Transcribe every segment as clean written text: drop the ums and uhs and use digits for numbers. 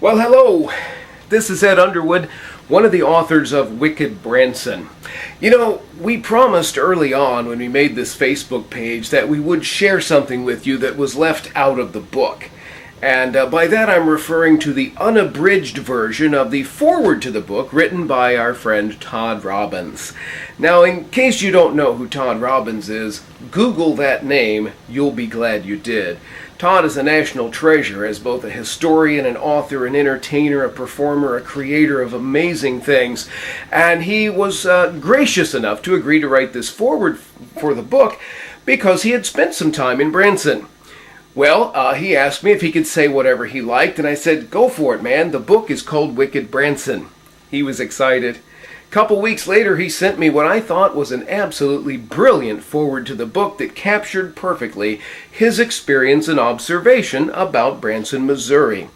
Well, hello. This is Ed Underwood, one of the authors of Wicked Branson. You know, we promised early on when we made this Facebook page that we would share something with you that was left out of the book. And by that I'm referring to the unabridged version of the foreword to the book written by our friend Todd Robbins. Now, in case you don't know who Todd Robbins is, Google that name. You'll be glad you did. Todd is a national treasure as both a historian, an author, an entertainer, a performer, a creator of amazing things. And he was gracious enough to agree to write this foreword for the book because he had spent some time in Branson. Well, he asked me if he could say whatever he liked, and I said, go for it, man. The book is called Wicked Branson. He was excited. A couple weeks later, he sent me what I thought was an absolutely brilliant foreword to the book that captured perfectly his experience and observation about Branson, Missouri.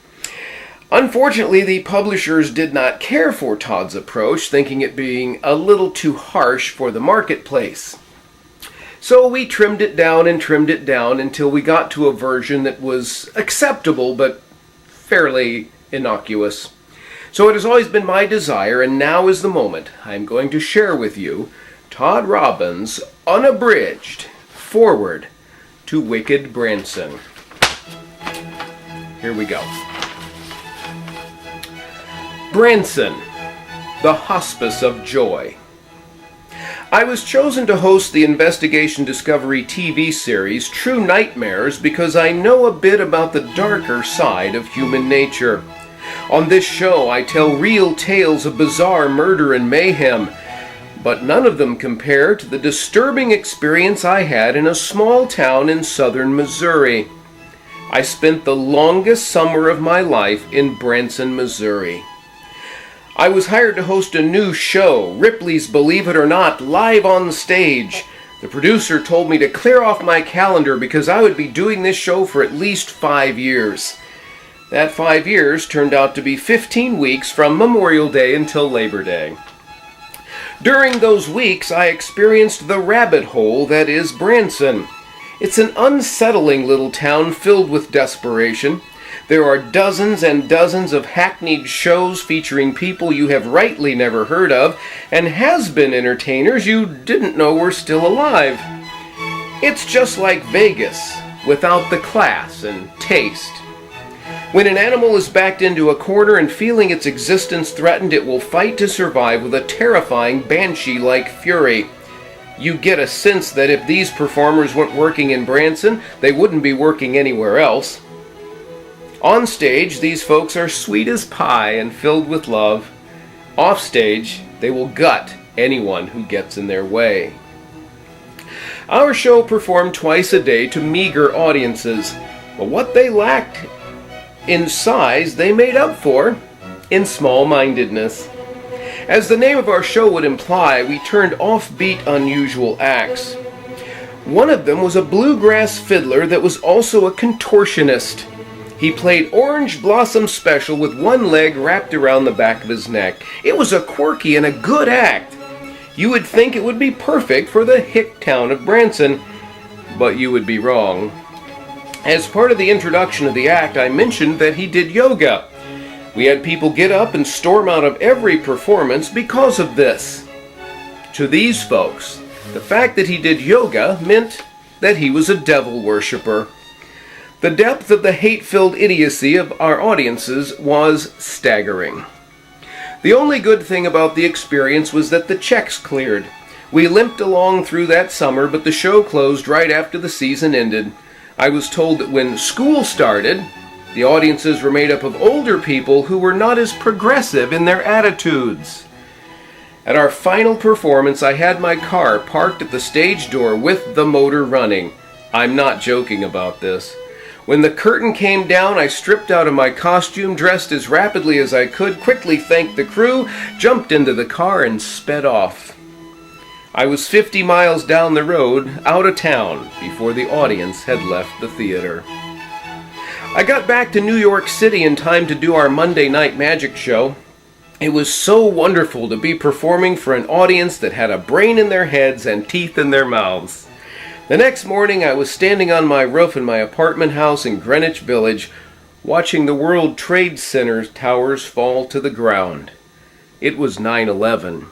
Unfortunately, the publishers did not care for Todd's approach, thinking it being a little too harsh for the marketplace. So we trimmed it down until we got to a version that was acceptable but fairly innocuous. So it has always been my desire, and now is the moment, I'm going to share with you Todd Robbins' unabridged foreword to Wicked Branson. Here we go. Branson, the hospice of joy. I was chosen to host the Investigation Discovery TV series True Nightmares because I know a bit about the darker side of human nature. On this show, I tell real tales of bizarre murder and mayhem, but none of them compare to the disturbing experience I had in a small town in southern Missouri. I spent the longest summer of my life in Branson, Missouri. I was hired to host a new show, Ripley's Believe It or Not, live on stage. The producer told me to clear off my calendar because I would be doing this show for at least 5 years. That 5 years turned out to be 15 weeks from Memorial Day until Labor Day. During those weeks, I experienced the rabbit hole that is Branson. It's an unsettling little town filled with desperation. There are dozens and dozens of hackneyed shows featuring people you have rightly never heard of and has-been entertainers you didn't know were still alive. It's just like Vegas, without the class and taste. When an animal is backed into a corner and feeling its existence threatened, it will fight to survive with a terrifying banshee-like fury. You get a sense that if these performers weren't working in Branson, they wouldn't be working anywhere else. On stage, these folks are sweet as pie and filled with love. Off stage, they will gut anyone who gets in their way. Our show performed twice a day to meager audiences, but what they lacked in size, they made up for in small-mindedness. As the name of our show would imply, we turned offbeat, unusual acts. One of them was a bluegrass fiddler that was also a contortionist. He played Orange Blossom Special with one leg wrapped around the back of his neck. It was a quirky and a good act. You would think it would be perfect for the hick town of Branson, but you would be wrong. As part of the introduction of the act, I mentioned that he did yoga. We had people get up and storm out of every performance because of this. To these folks, the fact that he did yoga meant that he was a devil worshiper. The depth of the hate-filled idiocy of our audiences was staggering. The only good thing about the experience was that the checks cleared. We limped along through that summer, but the show closed right after the season ended. I was told that when school started, the audiences were made up of older people who were not as progressive in their attitudes. At our final performance, I had my car parked at the stage door with the motor running. I'm not joking about this. When the curtain came down, I stripped out of my costume, dressed as rapidly as I could, quickly thanked the crew, jumped into the car, and sped off. I was 50 miles down the road, out of town, before the audience had left the theater. I got back to New York City in time to do our Monday night magic show. It was so wonderful to be performing for an audience that had a brain in their heads and teeth in their mouths. The next morning I was standing on my roof in my apartment house in Greenwich Village, watching the World Trade Center towers fall to the ground. It was 9/11.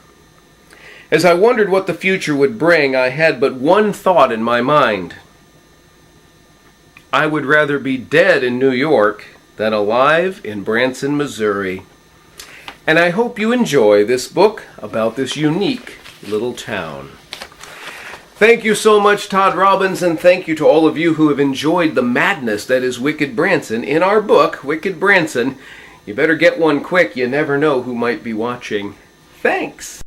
As I wondered what the future would bring, I had but one thought in my mind. I would rather be dead in New York than alive in Branson, Missouri. And I hope you enjoy this book about this unique little town. Thank you so much, Todd Robbins, and thank you to all of you who have enjoyed the madness that is Wicked Branson in our book, Wicked Branson. You better get one quick. You never know who might be watching. Thanks.